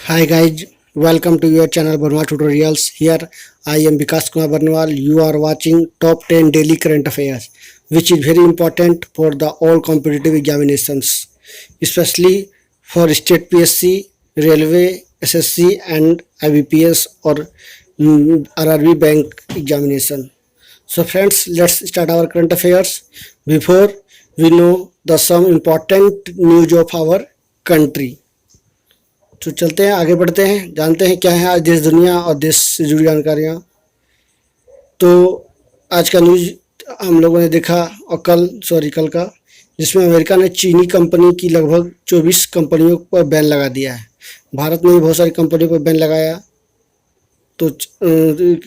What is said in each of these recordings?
Hi guys, welcome to your channel Barnwal Tutorials. Here I am Vikas Kumar Barnwal. You are watching top 10 daily current affairs, which is very important for the all competitive examinations, especially for state PSC, railway, SSC and IBPS or RRB bank examination. So friends, let's start our current affairs. Before we know the some important news of our country. तो चलते हैं, आगे बढ़ते हैं, जानते हैं क्या है आज देश दुनिया और देश से जुड़ी जानकारियाँ। तो आज का न्यूज़ हम लोगों ने देखा और कल का, जिसमें अमेरिका ने चीनी कंपनी की लगभग 24 कंपनियों पर बैन लगा दिया है। भारत ने भी बहुत सारी कंपनियों पर बैन लगाया। तो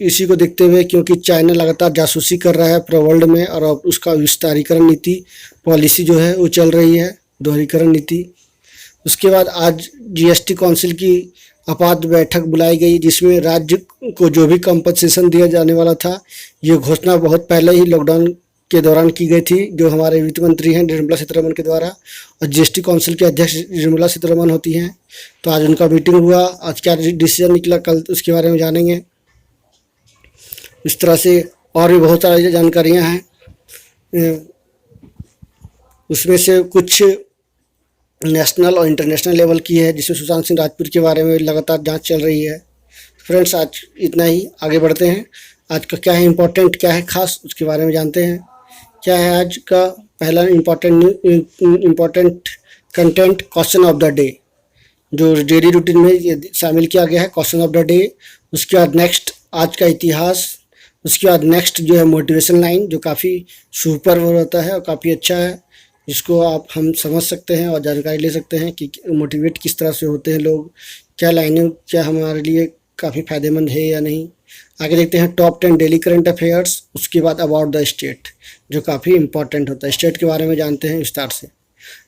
इसी को देखते हुए, क्योंकि चाइना लगातार जासूसी कर रहा है पूरे वर्ल्ड में और अब उसका विस्तारीकरण नीति पॉलिसी जो है वो चल रही है, दोहरीकरण नीति। उसके बाद आज जीएसटी काउंसिल की आपात बैठक बुलाई गई, जिसमें राज्य को जो भी कंपनसेशन दिया जाने वाला था, ये घोषणा बहुत पहले ही लॉकडाउन के दौरान की गई थी, जो हमारे वित्त मंत्री हैं निर्मला सीतारमण के द्वारा, और जीएसटी काउंसिल के अध्यक्ष निर्मला सीतारमण होती हैं। तो आज उनका मीटिंग हुआ, आज क्या डिसीजन निकला कल उसके बारे में जानेंगे। इस तरह से और भी बहुत सारी जानकारियाँ हैं, उसमें से कुछ नेशनल और इंटरनेशनल लेवल की है, जिसमें सुशांत सिंह राजपूत के बारे में लगातार जांच चल रही है। फ्रेंड्स, आज इतना ही, आगे बढ़ते हैं। आज का क्या है इम्पोर्टेंट, क्या है खास, उसके बारे में जानते हैं। क्या है आज का पहला important content, question of the day, जो डेली रूटीन में ये शामिल किया गया है, क्वेश्चन ऑफ द डे। उसके बाद नेक्स्ट आज का इतिहास। उसके बाद नेक्स्ट जो है मोटिवेशन लाइन, जो काफ़ी सुपर होता है और काफ़ी अच्छा है, जिसको आप हम समझ सकते हैं और जानकारी ले सकते हैं कि मोटिवेट किस तरह से होते हैं लोग, क्या लाइनें क्या हमारे लिए काफ़ी फ़ायदेमंद है या नहीं। आगे देखते हैं टॉप 10 डेली करंट अफेयर्स। उसके बाद अबाउट द स्टेट, जो काफ़ी इंपॉर्टेंट होता है, स्टेट के बारे में जानते हैं विस्तार से।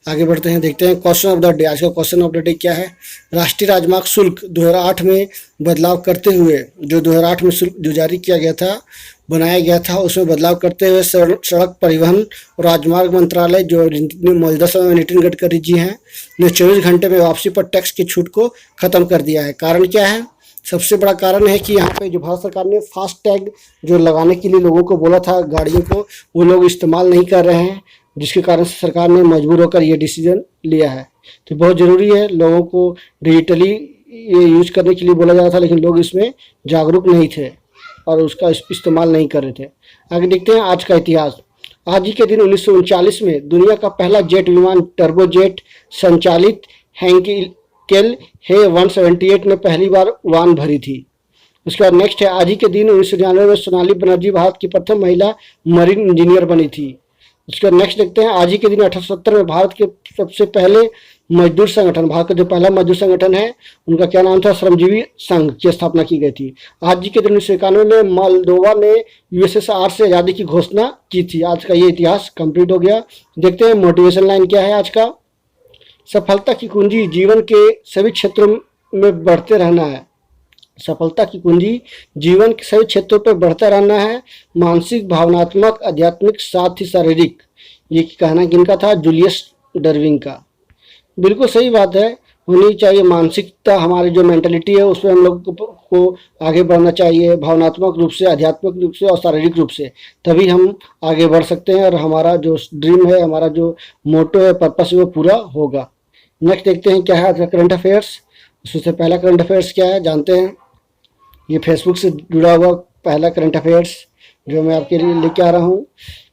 आगे बढ़ते हैं, देखते हैं क्वेश्चन ऑफ द डे। आज का क्वेश्चन ऑफ द डे क्या है, राष्ट्रीय राजमार्ग शुल्क 2008 में बदलाव करते हुए, जो 2008 में शुल्क जो जारी किया गया था, बनाया गया था, उसमें बदलाव करते हुए सड़क परिवहन और राजमार्ग मंत्रालय, जो मौजूदा समय में नितिन गडकरी जी हैं, ने 24 घंटे में वापसी पर टैक्स की छूट को ख़त्म कर दिया है। कारण क्या है, सबसे बड़ा कारण है कि यहाँ पे जो भारत सरकार ने फास्ट टैग जो लगाने के लिए लोगों को बोला था गाड़ियों को, वो लोग इस्तेमाल नहीं कर रहे हैं, जिसके कारण सरकार ने मजबूर होकर ये डिसीजन लिया है। तो बहुत ज़रूरी है, लोगों को डिजिटली ये यूज करने के लिए बोला जा रहा था, लेकिन लोग इसमें जागरूक नहीं थे और उसका इस्तेमाल नहीं कर रहे थे। आगे देखते हैं आज का इतिहास। आज ही के दिन 1939 में दुनिया का पहला जेट विमान टर्बोजेट संचालित हेंकेल हे 178 में पहली बार उड़ान भरी थी। उसके बाद नेक्स्ट है, आज ही के दिन 1999 में सोनाली बनर्जी भारत की प्रथम महिला मरीन इंजीनियर बनी थी। उसके बाद नेक्स्ट देखते हैं, आज ही के दिन 1870 में भारत के सबसे पहले मजदूर संगठन, भारत का जो पहला मजदूर संगठन है, उनका क्या नाम था, श्रमजीवी संघ की स्थापना की गई थी। आज ही के दिन 1991 में मोल्दोवा ने यूएसएसआर से आज़ादी की घोषणा की थी। आज का ये इतिहास कंप्लीट हो गया। देखते हैं मोटिवेशन लाइन क्या है आज का। सफलता की कुंजी जीवन के सभी क्षेत्रों में बढ़ते रहना है। सफलता की कुंजी जीवन के सभी क्षेत्रों पर बढ़ता रहना है, मानसिक, भावनात्मक, आध्यात्मिक, साथ ही शारीरिक। ये कहना किनका था, जूलियस डार्विन का। बिल्कुल सही बात है, होनी चाहिए मानसिकता, हमारी जो मेंटलिटी है उसमें हम लोग को आगे बढ़ना चाहिए, भावनात्मक रूप से, आध्यात्मिक रूप से और शारीरिक रूप से, तभी हम आगे बढ़ सकते हैं और हमारा जो ड्रीम है, हमारा जो मोटो है, पर्पस है, वो पूरा होगा। नेक्स्ट देखते हैं क्या है आज का करंट अफेयर्स। उससे पहला करंट अफेयर्स क्या है जानते हैं। ये फेसबुक से जुड़ा हुआ पहला करंट अफेयर्स जो मैं आपके लिए लेके आ रहा हूँ।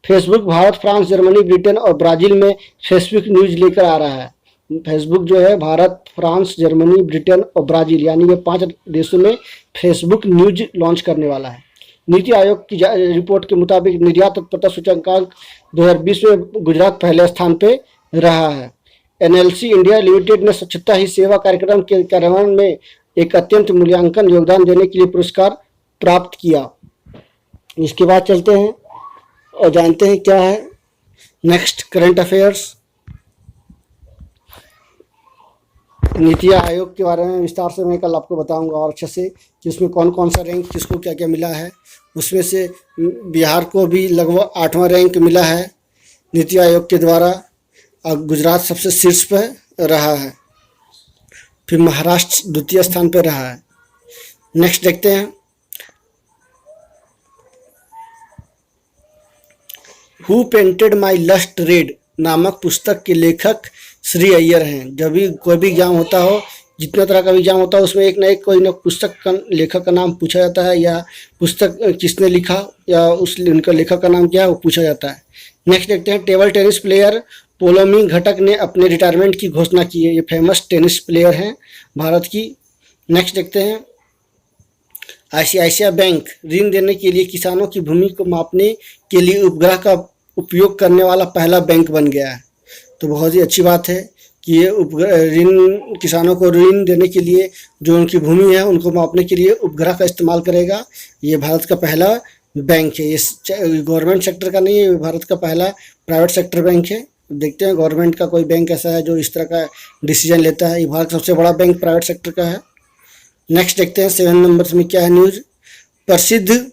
Facebook Bharat, France, Germany, Britain और ब्राज़ील में फेसबुक न्यूज़ लेकर आ रहा है। फेसबुक जो है भारत, फ्रांस, जर्मनी, ब्रिटेन और ब्राज़ील, यानी ये 5 देशों में फेसबुक न्यूज लॉन्च करने वाला है। नीति आयोग की रिपोर्ट के मुताबिक निर्यात तत्परता सूचकांक 2020 में गुजरात पहले स्थान पे रहा है। एनएलसी इंडिया लिमिटेड ने स्वच्छता ही सेवा कार्यक्रम के कार्यान्वयन में एक अत्यंत मूल्यांकन योगदान देने के लिए पुरस्कार प्राप्त किया। इसके बाद चलते हैं और जानते हैं क्या है next current affairs. NITI Aayog के बारे में विस्तार से मैं कल आपको बताऊंगा और अच्छे से कि उसमें कौन कौन सा रैंक किसको क्या क्या मिला है। उसमें से बिहार को भी लगभग 8वां रैंक मिला है नीति आयोग के द्वारा और गुजरात सबसे शीर्ष पर रहा है। फिर महाराष्ट्र द्वितीय स्थान पर रहा है। नेक्स्ट देखते हैं, who painted my lust red नामक पुस्तक के लेखक श्री अय्यर हैं। जब भी कोई भी एग्जाम होता हो, जितना तरह का भी एग्जाम होता है, उसमें एक ना एक कोई ना पुस्तक का लेखक का नाम पूछा जाता है, या पुस्तक किसने लिखा या उनका लेखक का नाम क्या है वो पूछा जाता है। नेक्स्ट देखते हैं, टेबल टेनिस प्लेयर पोलोमी घटक ने अपने रिटायरमेंट की घोषणा की है। ये फेमस टेनिस प्लेयर हैं भारत की। नेक्स्ट देखते हैं, आईसीआईसीआई बैंक ऋण देने के लिए किसानों की भूमि को मापने के लिए उपग्रह का उपयोग करने वाला पहला बैंक बन गया है। तो बहुत ही अच्छी बात है कि ये ऋण किसानों को ऋण देने के लिए जो उनकी भूमि है उनको मापने के लिए उपग्रह का इस्तेमाल करेगा। ये भारत का पहला बैंक है, ये गवर्नमेंट सेक्टर का नहीं है, भारत का पहला प्राइवेट सेक्टर बैंक है। देखते हैं गवर्नमेंट का कोई बैंक ऐसा है जो इस तरह का डिसीजन लेता है। ये भारत का सबसे बड़ा बैंक प्राइवेट सेक्टर का है। नेक्स्ट देखते हैं 7 नंबर में क्या है न्यूज़। प्रसिद्ध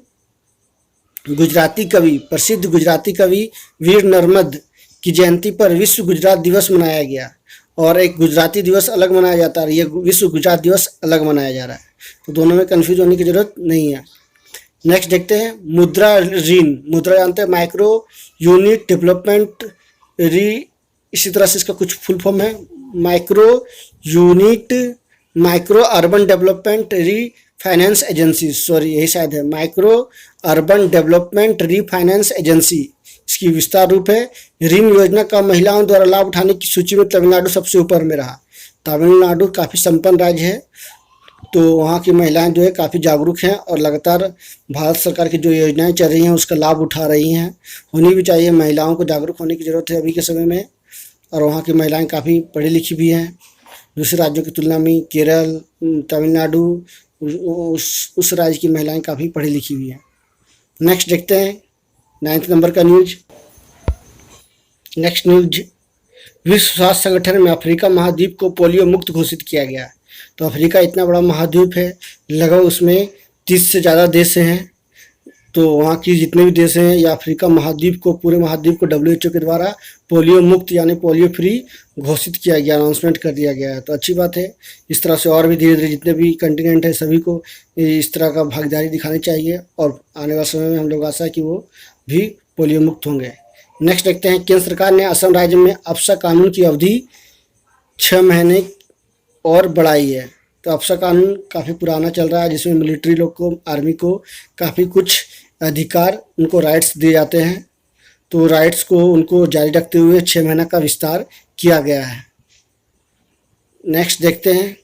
गुजराती कवि वीर नर्मद की जयंती पर विश्व गुजरात दिवस मनाया गया, और एक गुजराती दिवस अलग मनाया जाता है, ये विश्व गुजरात दिवस अलग मनाया जा रहा है। तो दोनों में कन्फ्यूज होने की जरूरत नहीं है। नेक्स्ट देखते हैं, मुद्रा ऋण, मुद्रा जानते हैं माइक्रो यूनिट डेवलपमेंट इसी तरह से इसका कुछ फुल फॉर्म है, micro urban development finance agency, sorry यही शायद है, micro urban development finance agency इसकी विस्तार रूप है। ऋण योजना का महिलाओं द्वारा लाभ उठाने की सूची में तमिलनाडु सबसे ऊपर में रहा। तमिलनाडु काफ़ी संपन्न राज्य है, तो वहाँ की महिलाएं जो है काफ़ी जागरूक हैं और लगातार भारत सरकार की जो योजनाएं चल रही हैं उसका लाभ उठा रही हैं। होनी भी चाहिए, महिलाओं को जागरूक होने की ज़रूरत है अभी के समय में। और वहाँ की महिलाएं काफ़ी पढ़ी लिखी भी हैं दूसरे राज्यों की तुलना में। केरल, तमिलनाडु, उस राज्य की महिलाएं काफ़ी पढ़ी लिखी हुई हैं। नेक्स्ट देखते हैं 9 नंबर का न्यूज। नेक्स्ट न्यूज, विश्व स्वास्थ्य संगठन में अफ्रीका महाद्वीप को पोलियो मुक्त घोषित किया गया। तो अफ्रीका इतना बड़ा महाद्वीप है, लगभग उसमें 30 से ज़्यादा देश हैं। तो वहाँ की जितने भी देश हैं या अफ्रीका महाद्वीप को, पूरे महाद्वीप को WHO के द्वारा पोलियो मुक्त यानी पोलियो फ्री घोषित किया गया, अनाउंसमेंट कर दिया गया है। तो अच्छी बात है। इस तरह से और भी धीरे धीरे जितने भी कंटिनेंट है सभी को इस तरह का भागीदारी दिखानी चाहिए, और आने वाले समय में हम लोग आशा है कि वो भी पोलियो मुक्त होंगे। नेक्स्ट देखते हैं, केंद्र सरकार ने असम राज्य में अफसा कानून की अवधि 6 महीने और बढ़ाई है। तो अफसा कानून काफ़ी पुराना चल रहा है, जिसमें मिलिट्री लोग को, आर्मी को काफ़ी कुछ अधिकार, उनको राइट्स दिए जाते हैं। तो राइट्स को उनको जारी रखते हुए 6 महीना का विस्तार किया गया है। नेक्स्ट देखते हैं,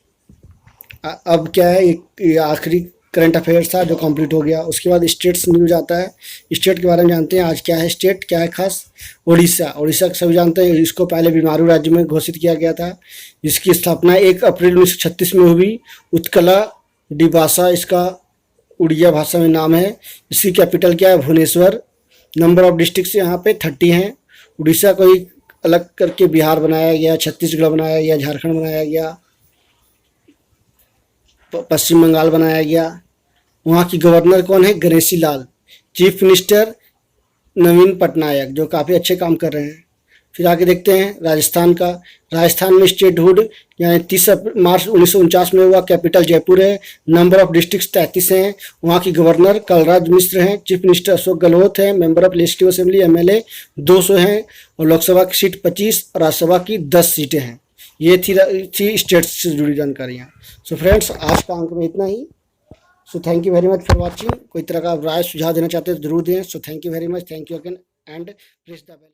अब क्या है, ये आखिरी करंट अफेयर्स था जो कंप्लीट हो गया। उसके बाद स्टेट्स न्यूज आता है। स्टेट के बारे में जानते हैं आज क्या है स्टेट, क्या है खास। उड़ीसा सभी जानते हैं, इसको पहले बीमारू राज्य में घोषित किया गया था। इसकी स्थापना 1 अप्रैल 1936 में हुई। उत्कला डिबासा इसका उड़िया भाषा में नाम है। इसकी कैपिटल क्या है, भुवनेश्वर। नंबर ऑफ डिस्ट्रिक्ट्स यहाँ पे 30 हैं। उड़ीसा को ही अलग करके बिहार बनाया गया, छत्तीसगढ़ बनाया गया, झारखंड बनाया गया, पश्चिम बंगाल बनाया गया। वहाँ की गवर्नर कौन है, गणेशी लाल। चीफ मिनिस्टर नवीन पटनायक, जो काफ़ी अच्छे काम कर रहे हैं। फिर आगे देखते हैं राजस्थान का। राजस्थान में स्टेटहुड यानी 30 मार्च 1949 में हुआ। कैपिटल जयपुर है। नंबर ऑफ डिस्ट्रिक्ट्स 33 हैं। वहाँ की गवर्नर कलराज मिश्र हैं। चीफ मिनिस्टर अशोक गहलोत हैं। Member of legislative assembly MLA 200 हैं, और लोकसभा की सीट 25 और राज्यसभा की 10 सीटें हैं। ये थी स्टेट्स से जुड़ी जानकारियाँ। सो फ्रेंड्स, आज का अंक में इतना ही। So thank you very much for watching. कोई तरह का राय सुझाव देना चाहते हैं तो जरूर दें। So thank you very much, thank you again and press the bell.